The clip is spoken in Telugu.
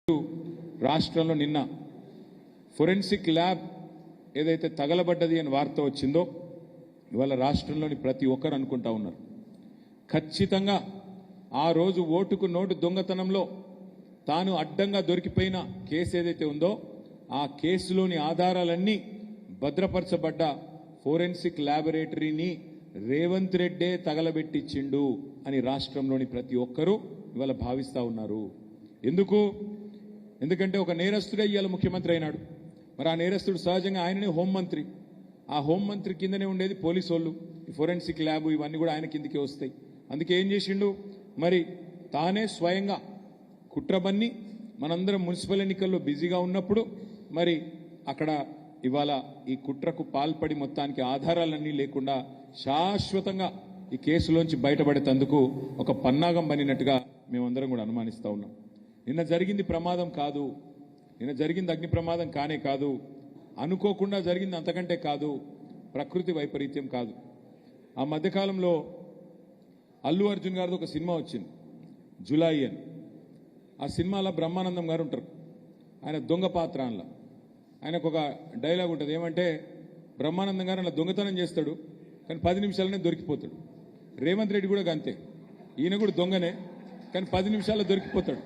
రాష్ట్రంలో నిన్న ఫోరెన్సిక్ ల్యాబ్ ఏదైతే తగలబడ్డది అని వార్త వచ్చిందో ఇవాళ రాష్ట్రంలోని ప్రతి ఒక్కరు అనుకుంటా ఉన్నారు ఖచ్చితంగా ఆ రోజు ఓటుకు నోటు దొంగతనంలో తాను అడ్డంగా దొరికిపోయిన కేసు ఏదైతే ఉందో ఆ కేసులోని ఆధారాలన్నీ భద్రపరచబడ్డ ఫోరెన్సిక్ ల్యాబొరేటరీని రేవంత్ రెడ్డే తగలబెట్టించిండు అని రాష్ట్రంలోని ప్రతి ఒక్కరూ ఇవాళ భావిస్తా ఉన్నారు. ఎందుకంటే ఒక నేరస్తుడే ఇవాళ ముఖ్యమంత్రి అయినాడు. మరి ఆ నేరస్తుడు సహజంగా ఆయననే హోంమంత్రి. ఆ హోంమంత్రి కిందనే ఉండేది పోలీసు వాళ్ళు. ఈ ఫోరెన్సిక్ ల్యాబ్ ఇవన్నీ కూడా ఆయన కిందకే వస్తాయి. అందుకే ఏం చేసిండు, మరి తానే స్వయంగా కుట్రబన్ని మనందరం మున్సిపల్ ఎన్నికల్లో బిజీగా ఉన్నప్పుడు మరి అక్కడ ఇవాళ ఈ కుట్రకు పాల్పడి మొత్తానికి ఆధారాలన్నీ లేకుండా శాశ్వతంగా ఈ కేసులోంచి బయటపడేందుకు ఒక పన్నాగం బనినట్టుగా మేమందరం కూడా అనుమానిస్తా ఉన్నాం. నిన్న జరిగింది ప్రమాదం కాదు, నిన్న జరిగింది అగ్ని ప్రమాదం కానే కాదు, అనుకోకుండా జరిగింది అంతకంటే కాదు, ప్రకృతి వైపరీత్యం కాదు. ఆ మధ్యకాలంలో అల్లు అర్జున్ గారిది ఒక సినిమా వచ్చింది జులాయి అని. ఆ సినిమాలో బ్రహ్మానందం గారు ఉంటారు. ఆయన దొంగ పాత్ర అందులో. ఆయనకు ఒక డైలాగ్ ఉంటుంది, ఏమంటే బ్రహ్మానందం గారు అలా దొంగతనం చేస్తాడు కానీ 10 నిమిషాలనే దొరికిపోతాడు. రేవంత్ రెడ్డి కూడా అంతే, ఈయన కూడా దొంగనే కానీ 10 నిమిషాల్లో దొరికిపోతాడు.